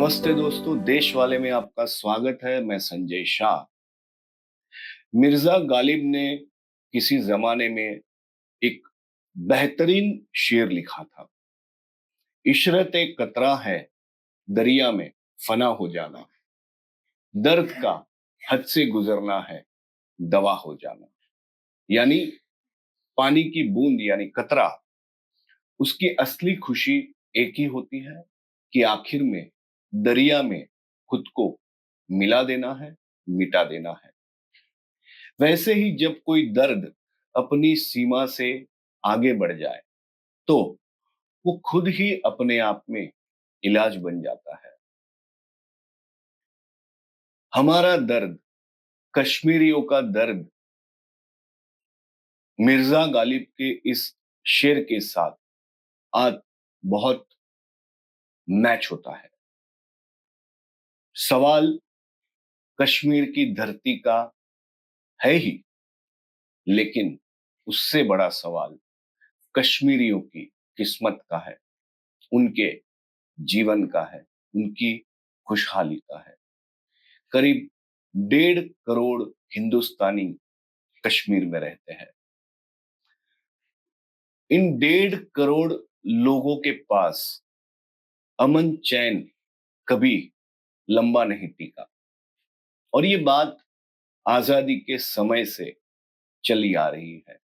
नमस्ते दोस्तों, देश वाले में आपका स्वागत है। मैं संजय शाह। मिर्जा गालिब ने किसी जमाने में एक बेहतरीन शेर लिखा था। इशरत एक कतरा है दरिया में फना हो जाना, दर्द का हद से गुजरना है दवा हो जाना। यानी पानी की बूंद यानी कतरा, उसकी असली खुशी एक ही होती है कि आखिर में दरिया में खुद को मिला देना है, मिटा देना है। वैसे ही जब कोई दर्द अपनी सीमा से आगे बढ़ जाए तो वो खुद ही अपने आप में इलाज बन जाता है। हमारा दर्द, कश्मीरियों का दर्द मिर्जा गालिब के इस शेर के साथ आज बहुत मैच होता है। सवाल कश्मीर की धरती का है ही, लेकिन उससे बड़ा सवाल कश्मीरियों की किस्मत का है, उनके जीवन का है, उनकी खुशहाली का है। करीब 1.5 करोड़ हिंदुस्तानी कश्मीर में रहते हैं। इन 1.5 करोड़ लोगों के पास अमन चैन कभी लंबा नहीं टिका, और ये बात आजादी के समय से चली आ रही है।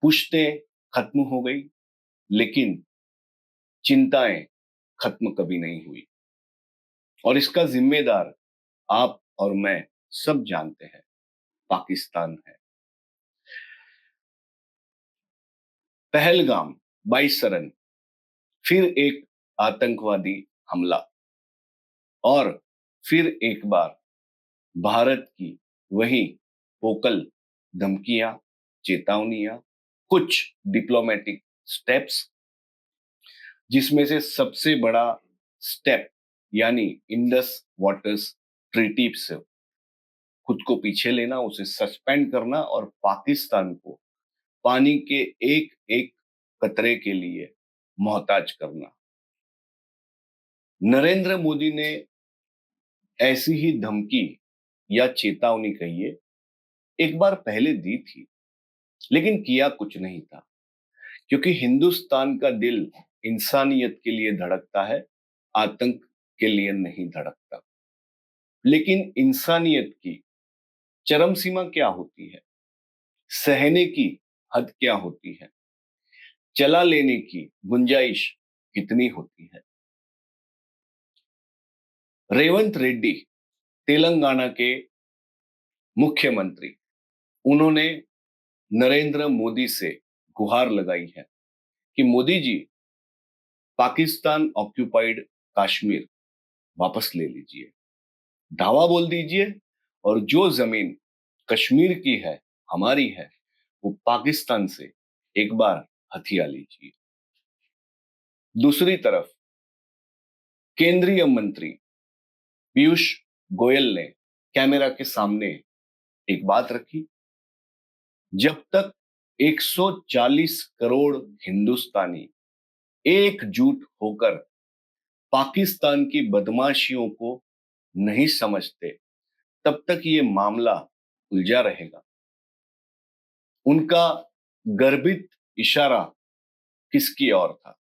पुश्तें खत्म हो गई, लेकिन चिंताएं खत्म कभी नहीं हुई, और इसका जिम्मेदार आप और मैं सब जानते हैं, पाकिस्तान है। पहलगाम, 22 फिर एक आतंकवादी हमला, और फिर एक बार भारत की वही वोकल धमकियां, चेतावनियां, कुछ डिप्लोमेटिक स्टेप्स, जिसमें से सबसे बड़ा स्टेप यानी इंडस वाटर्स ट्रीटी से खुद को पीछे लेना, उसे सस्पेंड करना और पाकिस्तान को पानी के एक एक कतरे के लिए मोहताज करना। नरेंद्र मोदी ने ऐसी ही धमकी या चेतावनी कहिए एक बार पहले दी थी, लेकिन किया कुछ नहीं था, क्योंकि हिंदुस्तान का दिल इंसानियत के लिए धड़कता है, आतंक के लिए नहीं धड़कता। लेकिन इंसानियत की चरम सीमा क्या होती है, सहने की हद क्या होती है, चला लेने की गुंजाइश कितनी होती है। रेवंत रेड्डी तेलंगाना के मुख्यमंत्री, उन्होंने नरेंद्र मोदी से गुहार लगाई है कि मोदी जी, पाकिस्तान ऑक्यूपाइड कश्मीर वापस ले लीजिए, दावा बोल दीजिए, और जो जमीन कश्मीर की है, हमारी है, वो पाकिस्तान से एक बार हथिया लीजिए। दूसरी तरफ केंद्रीय मंत्री पीयूष गोयल ने कैमरा के सामने एक बात रखी, जब तक 140 करोड़ हिंदुस्तानी एकजुट होकर पाकिस्तान की बदमाशियों को नहीं समझते, तब तक ये मामला उलझा रहेगा। उनका गर्भित इशारा किसकी ओर था?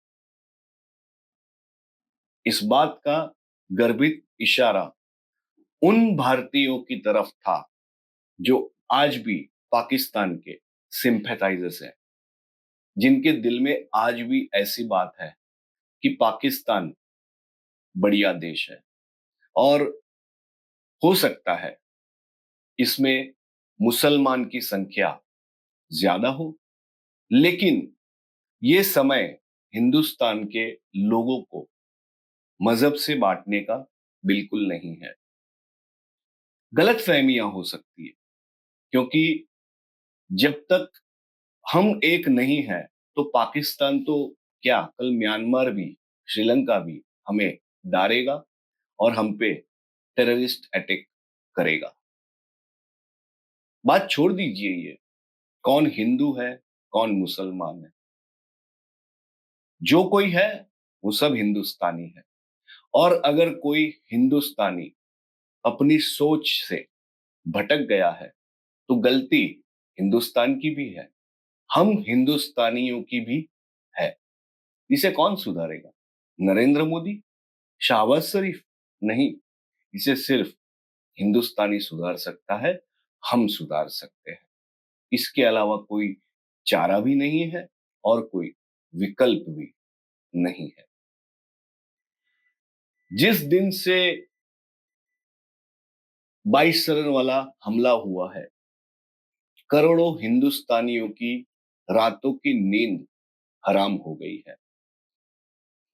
इस बात का गर्भित इशारा उन भारतीयों की तरफ था जो आज भी पाकिस्तान के सिंपैथाइजर्स हैं, जिनके दिल में आज भी ऐसी बात है कि पाकिस्तान बढ़िया देश है, और हो सकता है इसमें मुसलमान की संख्या ज्यादा हो, लेकिन ये समय हिंदुस्तान के लोगों को मजहब से बांटने का बिल्कुल नहीं है। गलतफहमियां हो सकती है, क्योंकि जब तक हम एक नहीं हैं तो पाकिस्तान तो क्या, कल म्यांमार भी, श्रीलंका भी हमें डारेगा और हम पे टेररिस्ट अटैक करेगा। बात छोड़ दीजिए ये कौन हिंदू है, कौन मुसलमान है, जो कोई है वो सब हिंदुस्तानी है, और अगर कोई हिंदुस्तानी अपनी सोच से भटक गया है तो गलती हिंदुस्तान की भी है, हम हिंदुस्तानियों की भी है। इसे कौन सुधारेगा? नरेंद्र मोदी? शाहबाज शरीफ? नहीं, इसे सिर्फ हिंदुस्तानी सुधार सकता है, हम सुधार सकते हैं। इसके अलावा कोई चारा भी नहीं है और कोई विकल्प भी नहीं है। जिस दिन से 22 रन वाला हमला हुआ है, करोड़ों हिंदुस्तानियों की रातों की नींद हराम हो गई है।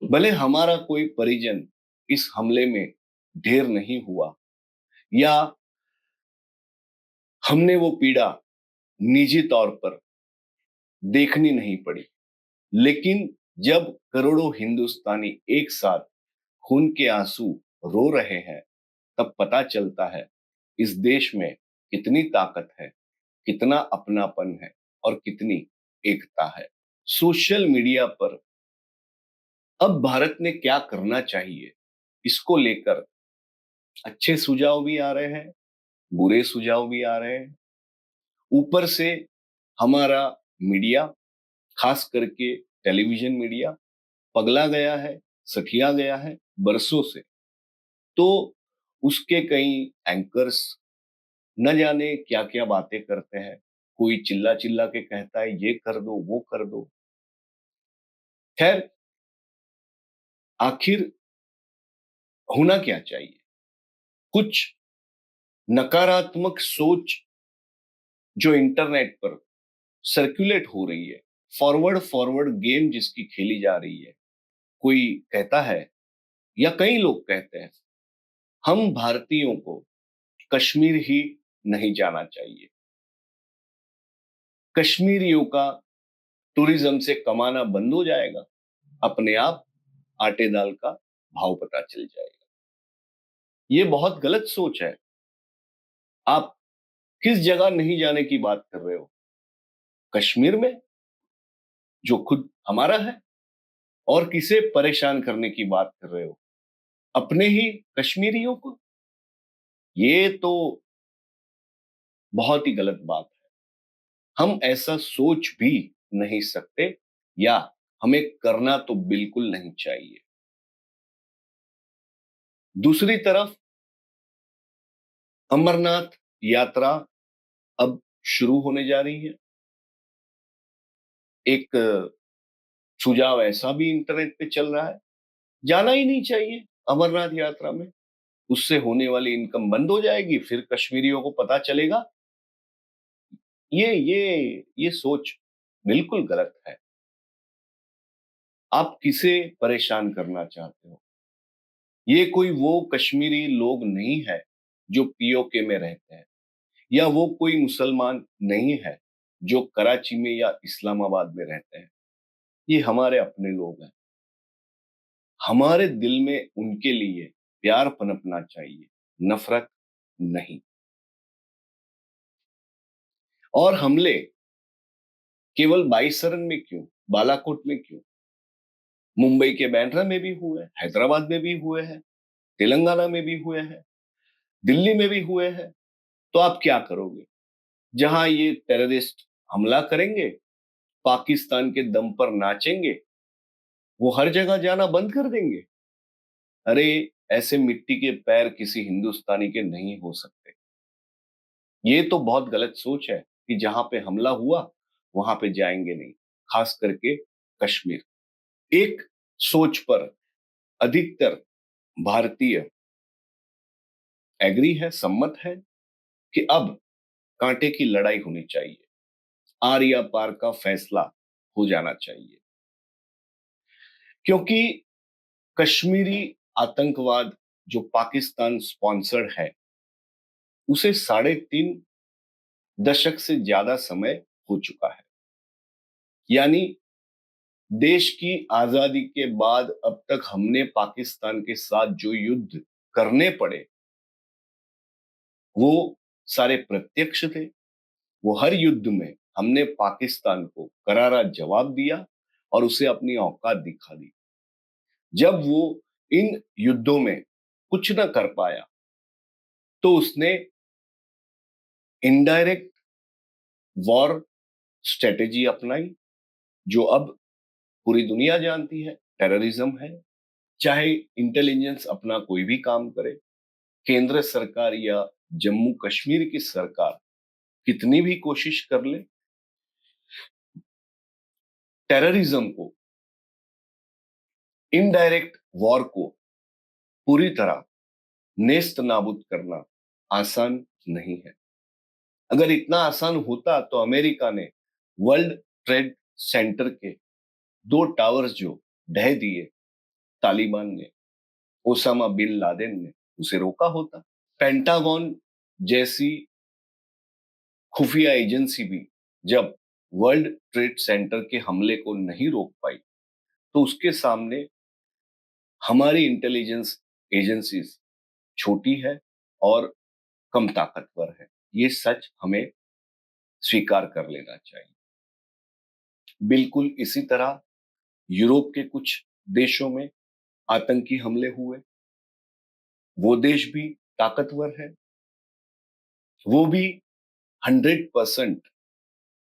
भले हमारा कोई परिजन इस हमले में ढेर नहीं हुआ या हमने वो पीड़ा निजी तौर पर देखनी नहीं पड़ी, लेकिन जब करोड़ों हिंदुस्तानी एक साथ खून के आंसू रो रहे हैं, तब पता चलता है इस देश में कितनी ताकत है, कितना अपनापन है और कितनी एकता है। सोशल मीडिया पर अब भारत ने क्या करना चाहिए, इसको लेकर अच्छे सुझाव भी आ रहे हैं, बुरे सुझाव भी आ रहे हैं। ऊपर से हमारा मीडिया, खास करके टेलीविजन मीडिया, पगला गया है, सठिया गया है बरसों से। तो उसके कई एंकर्स न जाने क्या क्या बातें करते हैं। कोई चिल्ला चिल्ला के कहता है ये कर दो, वो कर दो। खैर, आखिर होना क्या चाहिए? कुछ नकारात्मक सोच जो इंटरनेट पर सर्कुलेट हो रही है, फॉरवर्ड फॉरवर्ड गेम जिसकी खेली जा रही है। कोई कहता है या कई लोग कहते हैं हम भारतीयों को कश्मीर ही नहीं जाना चाहिए, कश्मीरियों का टूरिज्म से कमाना बंद हो जाएगा, अपने आप आटे दाल का भाव पता चल जाएगा। ये बहुत गलत सोच है। आप किस जगह नहीं जाने की बात कर रहे हो? कश्मीर में, जो खुद हमारा है? और किसे परेशान करने की बात कर रहे हो? अपने ही कश्मीरियों को? ये तो बहुत ही गलत बात है। हम ऐसा सोच भी नहीं सकते या हमें करना तो बिल्कुल नहीं चाहिए। दूसरी तरफ अमरनाथ यात्रा अब शुरू होने जा रही है। एक सुझाव ऐसा भी इंटरनेट पे चल रहा है, जाना ही नहीं चाहिए अमरनाथ यात्रा में, उससे होने वाली इनकम बंद हो जाएगी, फिर कश्मीरियों को पता चलेगा। ये सोच बिल्कुल गलत है। आप किसे परेशान करना चाहते हो? ये कोई वो कश्मीरी लोग नहीं है जो पीओके में रहते हैं, या वो कोई मुसलमान नहीं है जो कराची में या इस्लामाबाद में रहते हैं। ये हमारे अपने लोग हैं। हमारे दिल में उनके लिए प्यार पनपना चाहिए, नफरत नहीं। और हमले केवल 22 रन में क्यों, बालाकोट में क्यों, मुंबई के बैंड्रा में भी हुए, हैदराबाद में भी हुए हैं, तेलंगाना में भी हुए हैं, दिल्ली में भी हुए हैं। तो आप क्या करोगे? जहां ये टेररिस्ट हमला करेंगे, पाकिस्तान के दम पर नाचेंगे, वो हर जगह जाना बंद कर देंगे? अरे, ऐसे मिट्टी के पैर किसी हिंदुस्तानी के नहीं हो सकते। ये तो बहुत गलत सोच है कि जहां पे हमला हुआ वहां पे जाएंगे नहीं, खास करके कश्मीर। एक सोच पर अधिकतर भारतीय एग्री है, सम्मत है कि अब कांटे की लड़ाई होनी चाहिए, आर या पार का फैसला हो जाना चाहिए। क्योंकि कश्मीरी आतंकवाद जो पाकिस्तान स्पॉन्सर्ड है, उसे 3.5 दशक से ज्यादा समय हो चुका है। यानी देश की आजादी के बाद अब तक हमने पाकिस्तान के साथ जो युद्ध करने पड़े, वो सारे प्रत्यक्ष थे। वो हर युद्ध में हमने पाकिस्तान को करारा जवाब दिया और उसे अपनी औकात दिखा दी। जब वो इन युद्धों में कुछ न कर पाया तो उसने इनडायरेक्ट वॉर स्ट्रेटेजी अपनाई, जो अब पूरी दुनिया जानती है, टेररिज्म है। चाहे इंटेलिजेंस अपना कोई भी काम करे, केंद्र सरकार या जम्मू कश्मीर की सरकार कितनी भी कोशिश कर ले, टेररिज्म को, इनडायरेक्ट वॉर को पूरी तरह नेस्त नाबूद करना आसान नहीं है। अगर इतना आसान होता तो अमेरिका ने वर्ल्ड ट्रेड सेंटर के 2 टावर्स जो ढह दिए तालिबान ने, ओसामा बिन लादेन ने, उसे रोका होता। पेंटागन जैसी खुफिया एजेंसी भी जब वर्ल्ड ट्रेड सेंटर के हमले को नहीं रोक पाई तो उसके सामने हमारी इंटेलिजेंस एजेंसीज छोटी है और कम ताकतवर है। ये सच हमें स्वीकार कर लेना चाहिए। बिल्कुल इसी तरह यूरोप के कुछ देशों में आतंकी हमले हुए, वो देश भी ताकतवर है, वो भी 100%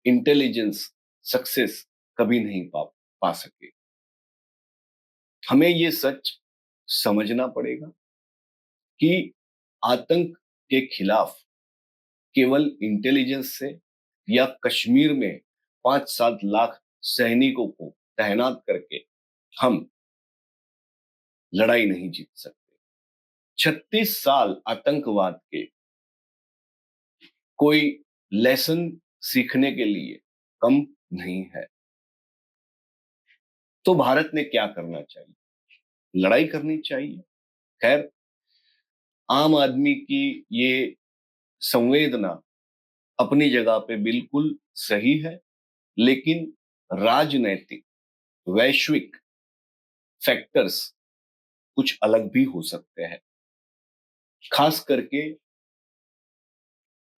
इंटेलिजेंस सक्सेस कभी नहीं पा सके। हमें ये सच समझना पड़ेगा कि आतंक के खिलाफ केवल इंटेलिजेंस से या कश्मीर में 5-7 लाख सैनिकों को तैनात करके हम लड़ाई नहीं जीत सकते। 36 साल आतंकवाद के कोई लेसन सीखने के लिए कम नहीं है। तो भारत ने क्या करना चाहिए? लड़ाई करनी चाहिए। खैर, आम आदमी की ये संवेदना अपनी जगह पे बिल्कुल सही है, लेकिन राजनैतिक वैश्विक फैक्टर्स कुछ अलग भी हो सकते हैं। खास करके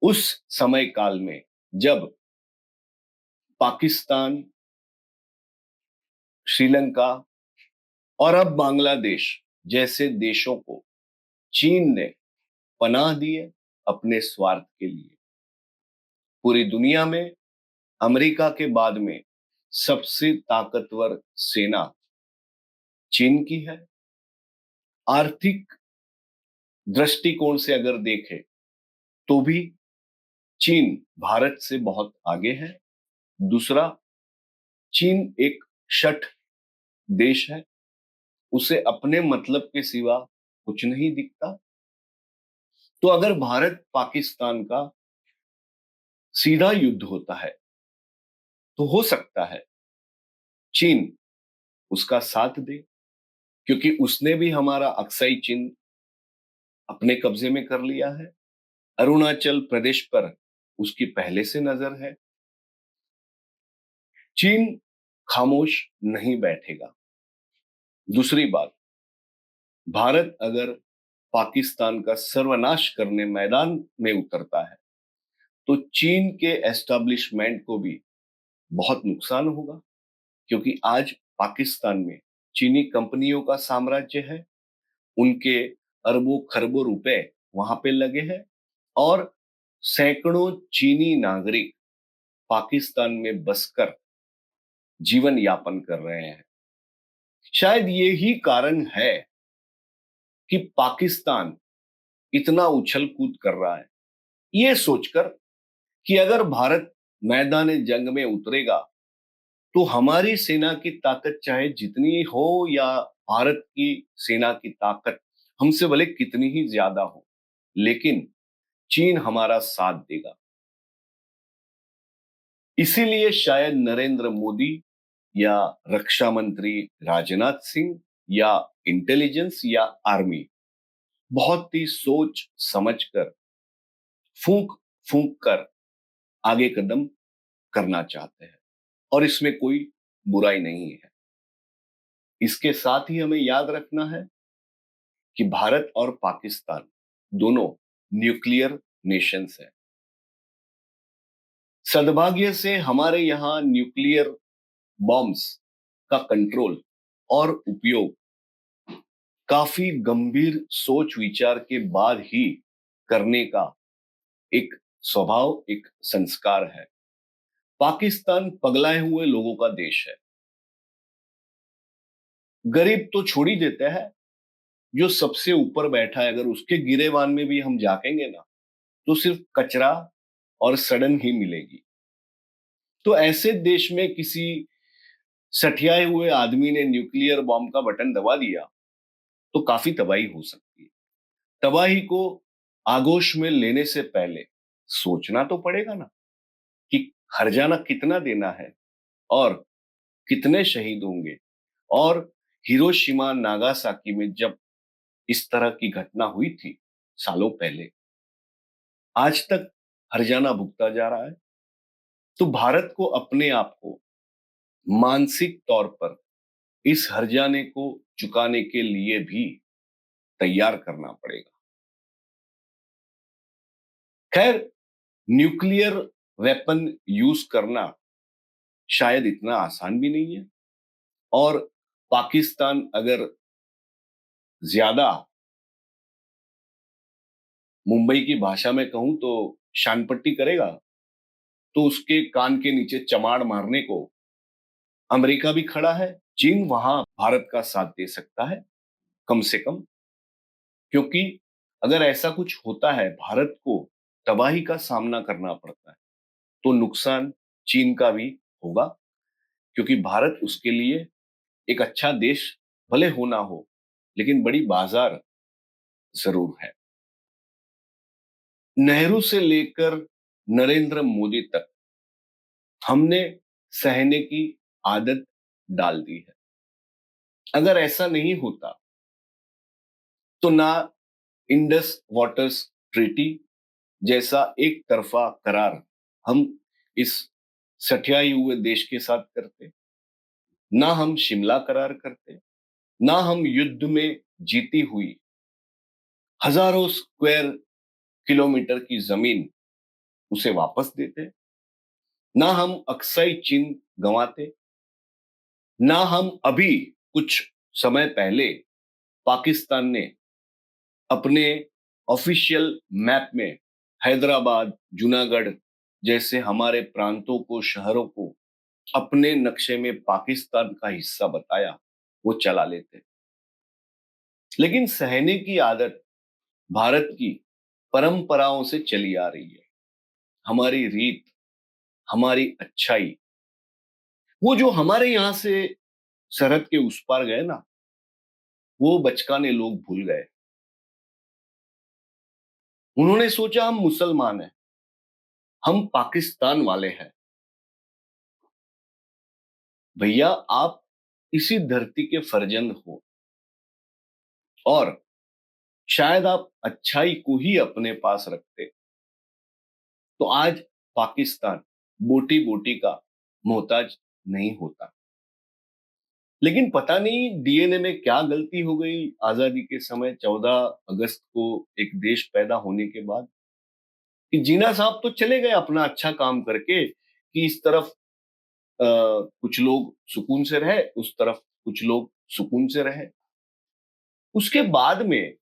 उस समय काल में जब पाकिस्तान, श्रीलंका और अब बांग्लादेश जैसे देशों को चीन ने पनाह दी है अपने स्वार्थ के लिए। पूरी दुनिया में अमेरिका के बाद में सबसे ताकतवर सेना चीन की है। आर्थिक दृष्टिकोण से अगर देखें तो भी चीन भारत से बहुत आगे है। दूसरा, चीन एक शठ देश है, उसे अपने मतलब के सिवा कुछ नहीं दिखता। तो अगर भारत पाकिस्तान का सीधा युद्ध होता है तो हो सकता है चीन उसका साथ दे, क्योंकि उसने भी हमारा अक्साई चीन अपने कब्जे में कर लिया है। अरुणाचल प्रदेश पर उसकी पहले से नजर है। चीन खामोश नहीं बैठेगा। दूसरी बात, भारत अगर पाकिस्तान का सर्वनाश करने मैदान में उतरता है तो चीन के एस्टेब्लिशमेंट को भी बहुत नुकसान होगा, क्योंकि आज पाकिस्तान में चीनी कंपनियों का साम्राज्य है। उनके अरबों खरबों रुपए वहां पे लगे हैं और सैकड़ों चीनी नागरिक पाकिस्तान में बसकर जीवन यापन कर रहे हैं। शायद यही कारण है कि पाकिस्तान इतना उछल कूद कर रहा है, ये सोचकर कि अगर भारत मैदान जंग में उतरेगा तो हमारी सेना की ताकत चाहे जितनी हो या भारत की सेना की ताकत हमसे भले कितनी ही ज्यादा हो, लेकिन चीन हमारा साथ देगा। इसीलिए शायद नरेंद्र मोदी या रक्षा मंत्री राजनाथ सिंह या इंटेलिजेंस या आर्मी बहुत ही सोच समझकर, फूंक फूंक कर आगे कदम करना चाहते हैं और इसमें कोई बुराई नहीं है। इसके साथ ही हमें याद रखना है कि भारत और पाकिस्तान दोनों न्यूक्लियर नेशंस हैं। सद्भाग्य से हमारे यहां न्यूक्लियर बॉम्ब्स का कंट्रोल और उपयोग काफी गंभीर सोच विचार के बाद ही करने का एक स्वभाव, एक संस्कार है। पाकिस्तान पगलाए हुए लोगों का देश है। गरीब तो छोड़ ही देते हैं, जो सबसे ऊपर बैठा है अगर उसके गिरेबान में भी हम झांकेंगे ना, तो सिर्फ कचरा और सड़न ही मिलेगी। तो ऐसे देश में किसी सठियाए हुए आदमी ने न्यूक्लियर बॉम्ब का बटन दबा दिया तो काफी तबाही हो सकती है। तबाही को आगोश में लेने से पहले सोचना तो पड़ेगा ना कि हर्जाना कितना देना है और कितने शहीद होंगे। और हिरोशिमा नागासाकी में जब इस तरह की घटना हुई थी सालों पहले, आज तक हर्जाना भुगता जा रहा है। तो भारत को अपने आप को मानसिक तौर पर इस हर्जाने को चुकाने के लिए भी तैयार करना पड़ेगा। खैर, न्यूक्लियर वेपन यूज करना शायद इतना आसान भी नहीं है। और पाकिस्तान अगर ज्यादा, मुंबई की भाषा में कहूं तो, शानपट्टी करेगा तो उसके कान के नीचे चमाड़ मारने को अमेरिका भी खड़ा है। चीन वहां भारत का साथ दे सकता है, कम से कम। क्योंकि अगर ऐसा कुछ होता है, भारत को तबाही का सामना करना पड़ता है, तो नुकसान चीन का भी होगा। क्योंकि भारत उसके लिए एक अच्छा देश भले हो ना हो, लेकिन बड़ी बाजार जरूर है। नेहरू से लेकर नरेंद्र मोदी तक हमने सहने की आदत डाल दी है। अगर ऐसा नहीं होता तो ना इंडस वाटर्स ट्रीटी जैसा एक तरफा करार हम इस सठियाए हुए देश के साथ करते, ना हम शिमला करार करते, ना हम युद्ध में जीती हुई हजारों स्क्वायर किलोमीटर की जमीन उसे वापस देते, ना हम अक्साई चीन गंवाते, ना हम अभी कुछ समय पहले पाकिस्तान ने अपने ऑफिशियल मैप में हैदराबाद, जूनागढ़ जैसे हमारे प्रांतों को, शहरों को अपने नक्शे में पाकिस्तान का हिस्सा बताया, वो चला लेते। लेकिन सहने की आदत भारत की परंपराओं से चली आ रही है। हमारी रीत, हमारी अच्छाई, वो जो हमारे यहां से सरहद के उस पार गए ना, वो बचकाने लोग भूल गए। उन्होंने सोचा हम मुसलमान हैं, हम पाकिस्तान वाले हैं। भैया, आप इसी धरती के फर्जंद हो और शायद आप अच्छाई को ही अपने पास रखते तो आज पाकिस्तान बोटी बोटी का मोहताज नहीं होता। लेकिन पता नहीं डीएनए में क्या गलती हो गई आजादी के समय 14 अगस्त को एक देश पैदा होने के बाद, कि जीना साहब तो चले गए अपना अच्छा काम करके, कि इस तरफ कुछ लोग सुकून से रहे, उस तरफ कुछ लोग सुकून से रहे। उसके बाद में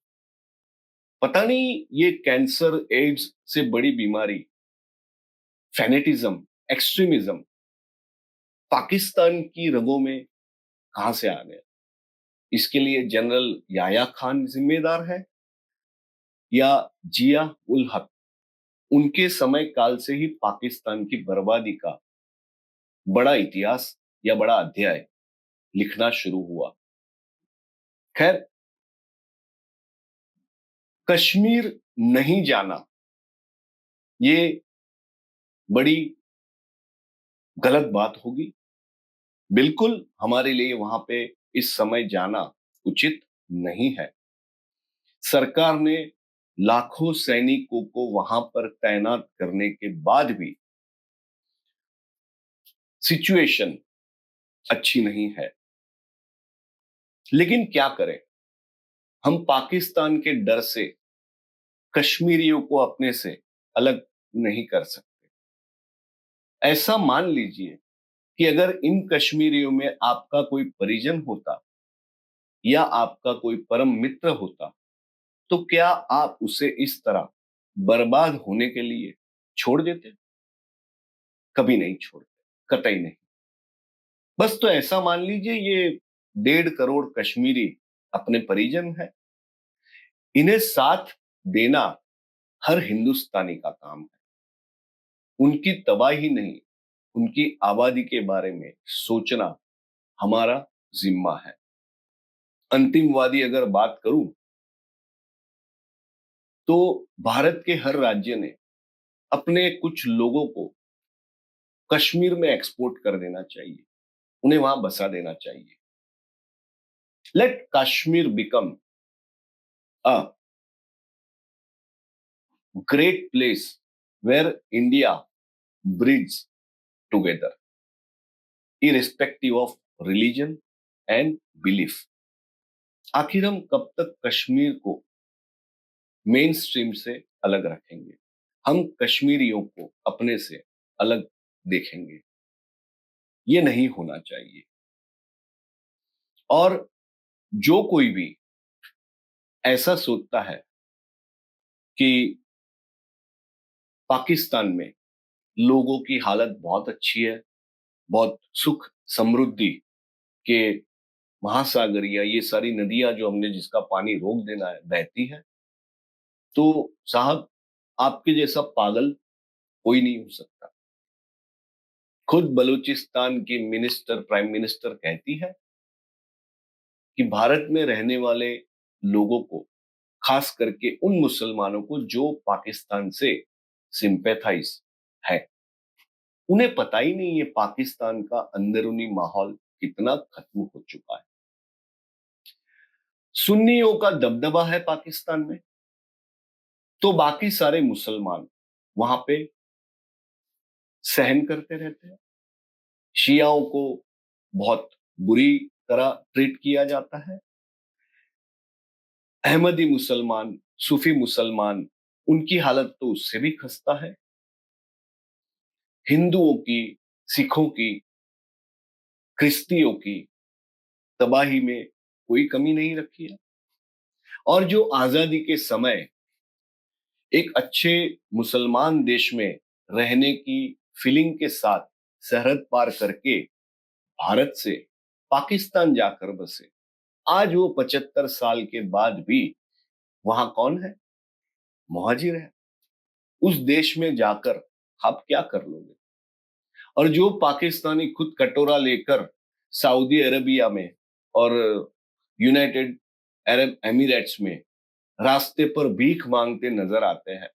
पता नहीं ये कैंसर, एड्स से बड़ी बीमारी, फेनेटिज्म, एक्सट्रीमिज्म पाकिस्तान की रगों में कहां से आ गया। इसके लिए जनरल याया खान जिम्मेदार है या जिया उल हक? उनके समय काल से ही पाकिस्तान की बर्बादी का बड़ा इतिहास या बड़ा अध्याय लिखना शुरू हुआ। खैर, कश्मीर नहीं जाना ये बड़ी गलत बात होगी। बिल्कुल हमारे लिए वहां पे इस समय जाना उचित नहीं है। सरकार ने लाखों सैनिकों को वहां पर तैनात करने के बाद भी सिचुएशन अच्छी नहीं है। लेकिन क्या करें, हम पाकिस्तान के डर से कश्मीरियों को अपने से अलग नहीं कर सकते। ऐसा मान लीजिए कि अगर इन कश्मीरियों में आपका कोई परिजन होता या आपका कोई परम मित्र होता, तो क्या आप उसे इस तरह बर्बाद होने के लिए छोड़ देते? कभी नहीं छोड़ते, कतई नहीं। बस तो ऐसा मान लीजिए ये 1.5 करोड़ कश्मीरी अपने परिजन है, इन्हें साथ देना हर हिंदुस्तानी का काम है। उनकी तबाही नहीं, उनकी आबादी के बारे में सोचना हमारा जिम्मा है। अंतिमवादी अगर बात करूं तो भारत के हर राज्य ने अपने कुछ लोगों को कश्मीर में एक्सपोर्ट कर देना चाहिए, उन्हें वहां बसा देना चाहिए। Let Kashmir become a great place where India breeds together irrespective of religion and belief. आखिर हम कब तक कश्मीर को मेन स्ट्रीम से अलग रखेंगे? हम कश्मीरियों को अपने से अलग देखेंगे? ये नहीं होना चाहिए। और जो कोई भी ऐसा सोचता है कि पाकिस्तान में लोगों की हालत बहुत अच्छी है, बहुत सुख समृद्धि के महासागर या ये सारी नदियां जो हमने जिसका पानी रोक देना है बहती है, तो साहब आपके जैसा पागल कोई नहीं हो सकता। खुद बलूचिस्तान की मिनिस्टर, प्राइम मिनिस्टर कहती है कि भारत में रहने वाले लोगों को, खास करके उन मुसलमानों को जो पाकिस्तान से सिंपैथाइज है, उन्हें पता ही नहीं है पाकिस्तान का अंदरूनी माहौल कितना खत्म हो चुका है। सुन्नियों का दबदबा है पाकिस्तान में, तो बाकी सारे मुसलमान वहां पे सहन करते रहते हैं। शियाओं को बहुत बुरी तरह ट्रीट किया जाता है। अहमदी मुसलमान, सूफी मुसलमान, उनकी हालत तो उससे भी खस्ता है। हिंदुओं की, सिखों की, क्रिश्तियों की तबाही में कोई कमी नहीं रखी है। और जो आजादी के समय एक अच्छे मुसलमान देश में रहने की फीलिंग के साथ सरहद पार करके भारत से पाकिस्तान जाकर बसे, आज वो 75 साल के बाद भी वहां कौन है? मुहाजिर है। उस देश में जाकर आप क्या कर लोगे? और जो पाकिस्तानी खुद कटोरा लेकर सऊदी अरबिया में और यूनाइटेड अरब एमिरेट्स में रास्ते पर भीख मांगते नजर आते हैं,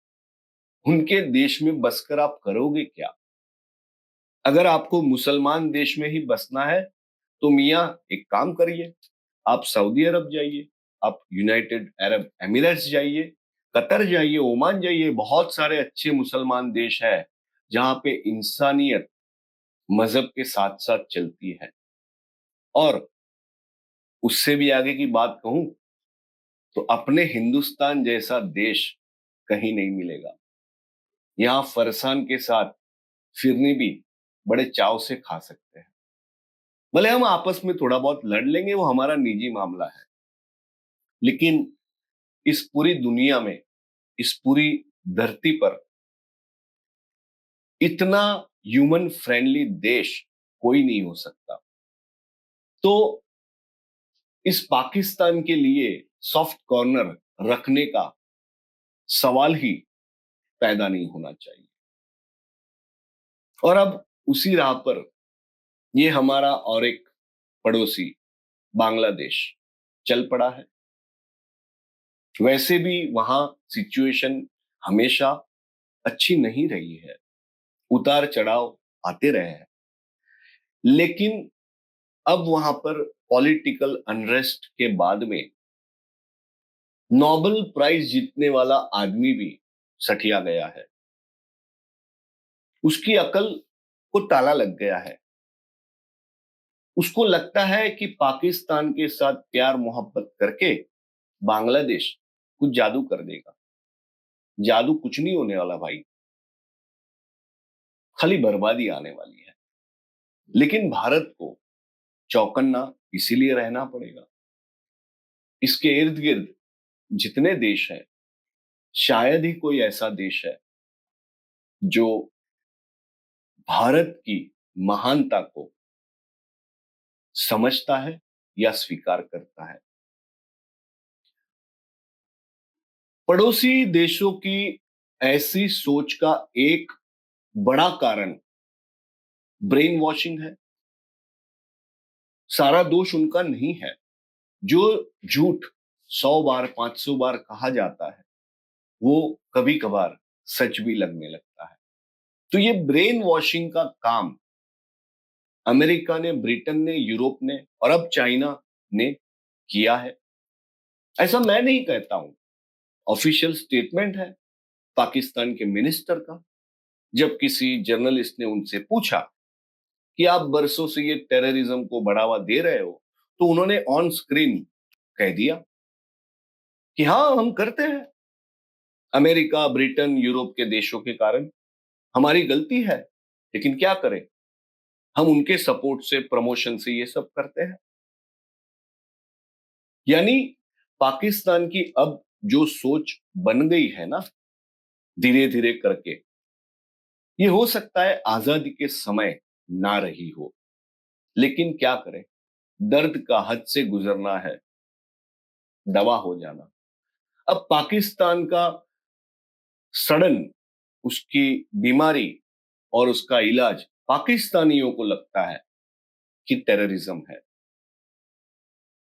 उनके देश में बसकर आप करोगे क्या? अगर आपको मुसलमान देश में ही बसना है तो मियां एक काम करिए, आप सऊदी अरब जाइए, आप यूनाइटेड अरब एमिरेट्स जाइए, कतर जाइए, ओमान जाइए। बहुत सारे अच्छे मुसलमान देश है जहां पे इंसानियत मजहब के साथ साथ चलती है। और उससे भी आगे की बात कहूं तो अपने हिंदुस्तान जैसा देश कहीं नहीं मिलेगा। यहाँ फरसान के साथ फिरनी भी बड़े चाव से खा सकते हैं। भले हम आपस में थोड़ा बहुत लड़ लेंगे, वो हमारा निजी मामला है, लेकिन इस पूरी दुनिया में, इस पूरी धरती पर इतना ह्यूमन फ्रेंडली देश कोई नहीं हो सकता। तो इस पाकिस्तान के लिए सॉफ्ट कॉर्नर रखने का सवाल ही पैदा नहीं होना चाहिए। और अब उसी राह पर ये हमारा और एक पड़ोसी बांग्लादेश चल पड़ा है। वैसे भी वहां सिचुएशन हमेशा अच्छी नहीं रही है, उतार चढ़ाव आते रहे हैं। लेकिन अब वहां पर पॉलिटिकल अनरेस्ट के बाद में नोबेल प्राइज जीतने वाला आदमी भी सठिया गया है। उसकी अकल को ताला लग गया है। उसको लगता है कि पाकिस्तान के साथ प्यार मोहब्बत करके बांग्लादेश कुछ जादू कर देगा। जादू कुछ नहीं होने वाला भाई, खाली बर्बादी आने वाली है। लेकिन भारत को चौकन्ना इसीलिए रहना पड़ेगा इसके इर्द गिर्द जितने देश हैं, शायद ही कोई ऐसा देश है जो भारत की महानता को समझता है या स्वीकार करता है। पड़ोसी देशों की ऐसी सोच का एक बड़ा कारण ब्रेन वॉशिंग है। सारा दोष उनका नहीं है। जो झूठ 100 बार 500 बार कहा जाता है वो कभी कभार सच भी लगने लगता है। तो ये ब्रेन वॉशिंग का काम अमेरिका ने, ब्रिटेन ने, यूरोप ने और अब चाइना ने किया है। ऐसा मैं नहीं कहता हूं, ऑफिशियल स्टेटमेंट है पाकिस्तान के मिनिस्टर का। जब किसी जर्नलिस्ट ने उनसे पूछा कि आप बरसों से ये टेररिज्म को बढ़ावा दे रहे हो, तो उन्होंने ऑन स्क्रीन कह दिया कि हाँ, हम करते हैं। अमेरिका, ब्रिटेन, यूरोप के देशों के कारण हमारी गलती है, लेकिन क्या करें, हम उनके सपोर्ट से, प्रमोशन से ये सब करते हैं। यानी पाकिस्तान की अब जो सोच बन गई है ना, धीरे धीरे करके, ये हो सकता है आजादी के समय ना रही हो, लेकिन क्या करें, दर्द का हद से गुजरना है, दवा हो जाना। अब पाकिस्तान का सडन, उसकी बीमारी और उसका इलाज पाकिस्तानियों को लगता है कि टेररिज्म है।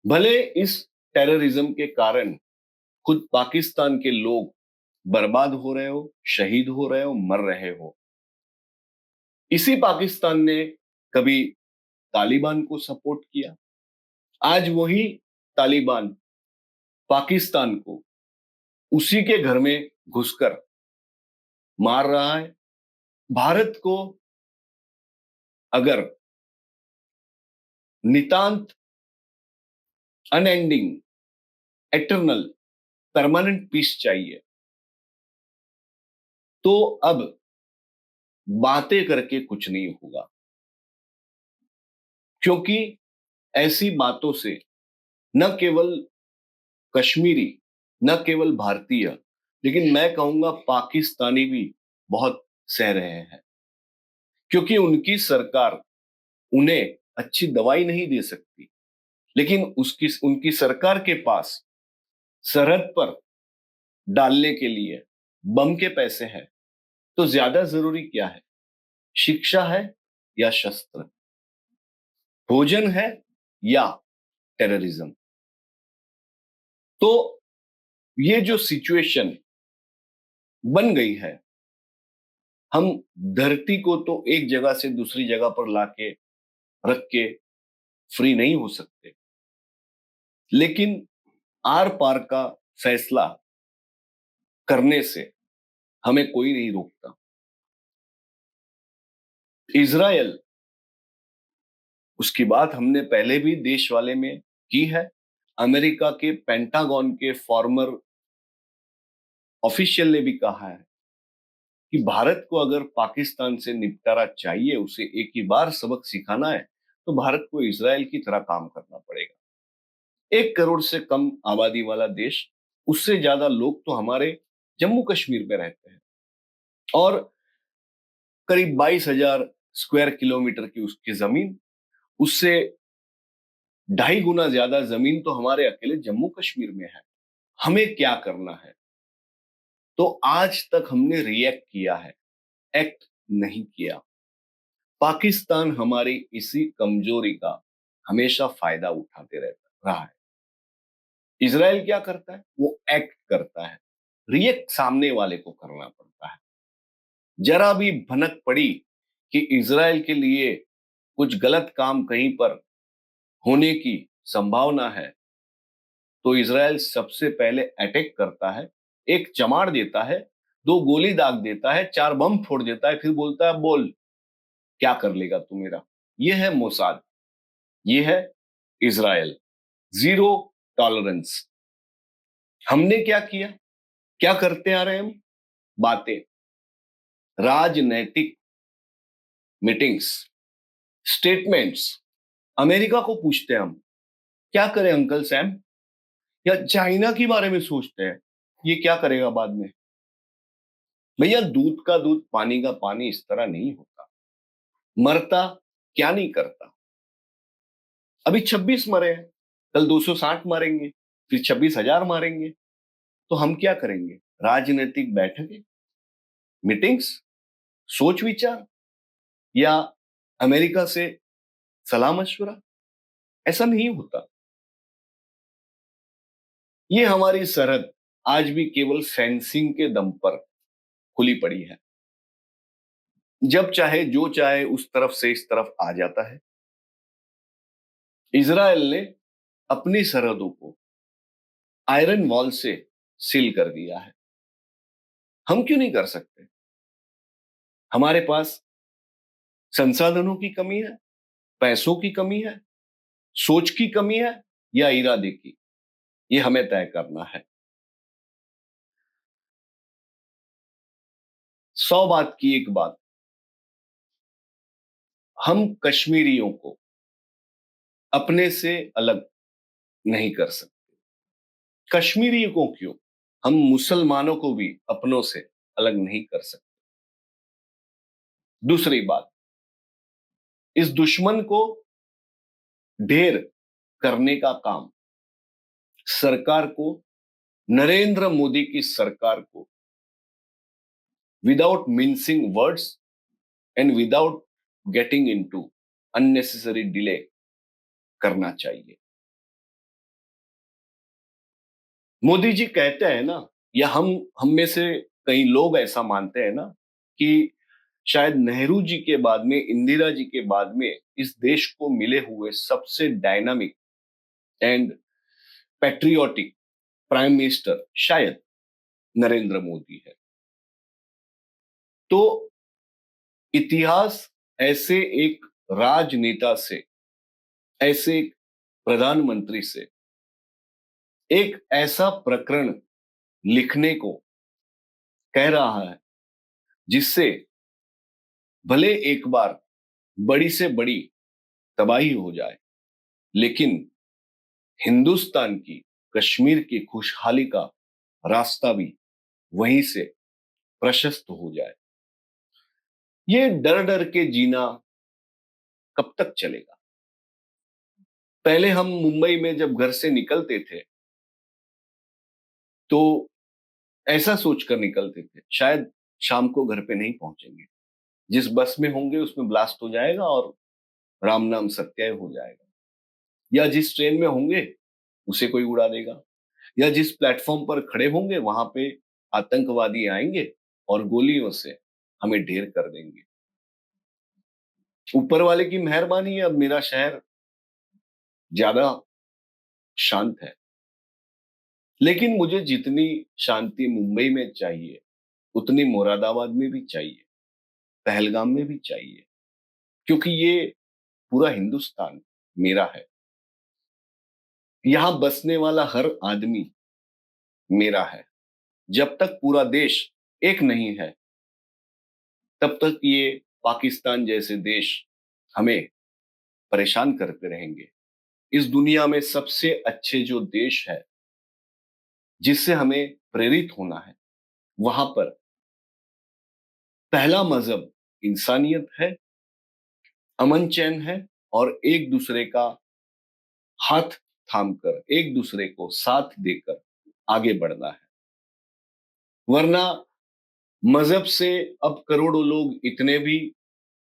भले इस टेररिज्म के कारण खुद पाकिस्तान के लोग बर्बाद हो रहे हो, शहीद हो रहे हो, मर रहे हो। इसी पाकिस्तान ने कभी तालिबान को सपोर्ट किया, आज वही तालिबान पाकिस्तान को उसी के घर में घुसकर मार रहा है। भारत को अगर नितांत, अनएंडिंग, एटर्नल, परमानेंट पीस चाहिए, तो अब बातें करके कुछ नहीं होगा, क्योंकि ऐसी बातों से न केवल कश्मीरी, न केवल भारतीय, लेकिन मैं कहूंगा पाकिस्तानी भी बहुत सह रहे हैं, क्योंकि उनकी सरकार उन्हें अच्छी दवाई नहीं दे सकती, लेकिन उसकी उनकी सरकार के पास सरहद पर डालने के लिए बम के पैसे हैं। तो ज्यादा जरूरी क्या है, शिक्षा है या शस्त्र, भोजन है या टेररिज्म? तो ये जो सिचुएशन बन गई है, हम धरती को तो एक जगह से दूसरी जगह पर लाके रख के फ्री नहीं हो सकते, लेकिन आर पार का फैसला करने से हमें कोई नहीं रोकता। इजरायल, उसकी बात हमने पहले भी देश वाले में की है। अमेरिका के पेंटागन के फॉर्मर ऑफिशियल ने भी कहा है कि भारत को अगर पाकिस्तान से निपटारा चाहिए, उसे एक ही बार सबक सिखाना है, तो भारत को इजरायल की तरह काम करना पड़ेगा। 1 करोड़ से कम आबादी वाला देश, उससे ज्यादा लोग तो हमारे जम्मू कश्मीर में रहते हैं, और करीब 22,000 स्क्वायर किलोमीटर की उसकी जमीन, उससे 2.5 गुना ज्यादा जमीन तो हमारे अकेले जम्मू कश्मीर में है। हमें क्या करना है? तो आज तक हमने रिएक्ट किया है, एक्ट नहीं किया। पाकिस्तान हमारी इसी कमजोरी का हमेशा फायदा उठाते रहता रहा है। इजराइल क्या करता है, वो एक्ट करता है। रिएक्ट सामने वाले को करना पड़ता है। जरा भी भनक पड़ी कि इजराइल के लिए कुछ गलत काम कहीं पर होने की संभावना है, तो इजराइल सबसे पहले अटैक करता है, एक चमाड़ देता है, 2 गोली दाग देता है, 4 बम फोड़ देता है, फिर बोलता है बोल क्या कर लेगा तू मेरा। ये है मोसाद, ये है इजराइल, जीरो टॉलरेंस। हमने क्या किया, क्या करते आ रहे हैं हम? बातें, राजनैतिक मीटिंग्स, स्टेटमेंट्स। अमेरिका को पूछते हैं हम, क्या करें अंकल सैम, या चाइना के बारे में सोचते हैं, ये क्या करेगा बाद में। भैया दूध का दूध पानी का पानी इस तरह नहीं होता। मरता क्या नहीं करता। अभी 26 मरे हैं, कल 260 मारेंगे, फिर 26,000 मारेंगे। तो हम क्या करेंगे? राजनीतिक बैठकें, मीटिंग्स, सोच विचार, या अमेरिका से सलाह मशवरा? ऐसा नहीं होता। ये हमारी सरहद आज भी केवल फेंसिंग के दम पर खुली पड़ी है। जब चाहे जो चाहे उस तरफ से इस तरफ आ जाता है। इजराइल ने अपनी सरहदों को आयरन वॉल से सील कर दिया है। हम क्यों नहीं कर सकते? हमारे पास संसाधनों की कमी है, पैसों की कमी है, सोच की कमी है, या इरादे की? ये हमें तय करना है। 100 बात की एक बात, हम कश्मीरियों को अपने से अलग नहीं कर सकते। कश्मीरियों को क्यों, हम मुसलमानों को भी अपनों से अलग नहीं कर सकते। दूसरी बात, इस दुश्मन को ढेर करने का काम सरकार को, नरेंद्र मोदी की सरकार को, without mincing words and without getting into unnecessary delay करना चाहिए। मोदी जी कहते हैं ना, या हम में से कई लोग ऐसा मानते हैं ना, कि शायद नेहरू जी के बाद में, इंदिरा जी के बाद में इस देश को मिले हुए सबसे dynamic and patriotic prime minister शायद नरेंद्र मोदी है। तो इतिहास ऐसे एक राजनेता से, ऐसे एक प्रधानमंत्री से एक ऐसा प्रकरण लिखने को कह रहा है, जिससे भले एक बार बड़ी से बड़ी तबाही हो जाए, लेकिन हिंदुस्तान की, कश्मीर की खुशहाली का रास्ता भी वहीं से प्रशस्त हो जाए। ये डर डर के जीना कब तक चलेगा? पहले हम मुंबई में जब घर से निकलते थे, तो ऐसा सोचकर निकलते थे शायद शाम को घर पे नहीं पहुंचेंगे। जिस बस में होंगे उसमें ब्लास्ट हो जाएगा और राम नाम सत्य हो जाएगा, या जिस ट्रेन में होंगे उसे कोई उड़ा देगा, या जिस प्लेटफॉर्म पर खड़े होंगे वहां पे आतंकवादी आएंगे और गोलियों से हमें ढेर कर देंगे। ऊपर वाले की मेहरबानी है, अब मेरा शहर ज्यादा शांत है। लेकिन मुझे जितनी शांति मुंबई में चाहिए, उतनी मुरादाबाद में भी चाहिए, पहलगाम में भी चाहिए, क्योंकि ये पूरा हिंदुस्तान मेरा है। यहां बसने वाला हर आदमी मेरा है। जब तक पूरा देश एक नहीं है, तब तक ये पाकिस्तान जैसे देश हमें परेशान करते रहेंगे। इस दुनिया में सबसे अच्छे जो देश है, जिससे हमें प्रेरित होना है, वहां पर पहला मजहब इंसानियत है, अमन चैन है, और एक दूसरे का हाथ थामकर, एक दूसरे को साथ देकर आगे बढ़ना है। वरना मजहब से अब करोड़ों लोग इतने भी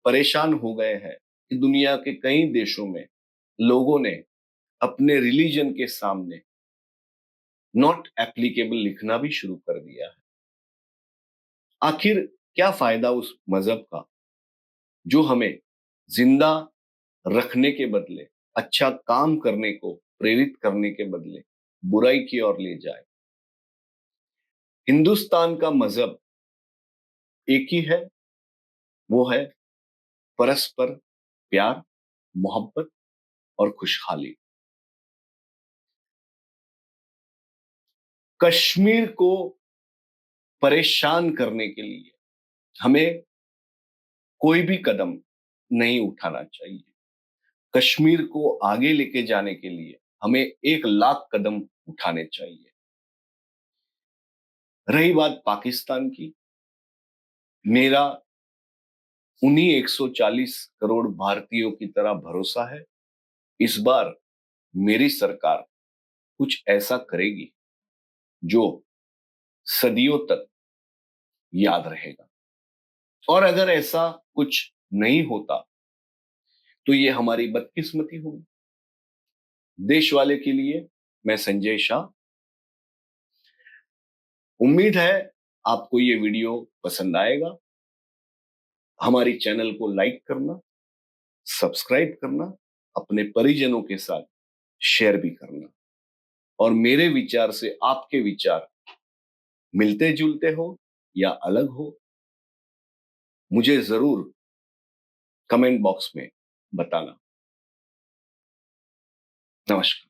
परेशान हो गए हैं कि दुनिया के कई देशों में लोगों ने अपने रिलीजन के सामने नॉट एप्लीकेबल लिखना भी शुरू कर दिया है। आखिर क्या फायदा उस मजहब का जो हमें जिंदा रखने के बदले, अच्छा काम करने को प्रेरित करने के बदले बुराई की ओर ले जाए। हिंदुस्तान का मजहब एक ही है, वो है परस्पर प्यार, मोहब्बत और खुशहाली। कश्मीर को परेशान करने के लिए हमें कोई भी कदम नहीं उठाना चाहिए। कश्मीर को आगे लेके जाने के लिए हमें 1 लाख कदम उठाने चाहिए। रही बात पाकिस्तान की, मेरा उन्हीं 140 करोड़ भारतीयों की तरह भरोसा है, इस बार मेरी सरकार कुछ ऐसा करेगी जो सदियों तक याद रहेगा। और अगर ऐसा कुछ नहीं होता तो ये हमारी बदकिस्मती होगी। देश वाले के लिए मैं संजय शाह। उम्मीद है आपको ये वीडियो पसंद आएगा। हमारी चैनल को लाइक करना, सब्सक्राइब करना, अपने परिजनों के साथ शेयर भी करना। और मेरे विचार से आपके विचार मिलते जुलते हो या अलग हो, मुझे जरूर कमेंट बॉक्स में बताना। नमस्कार।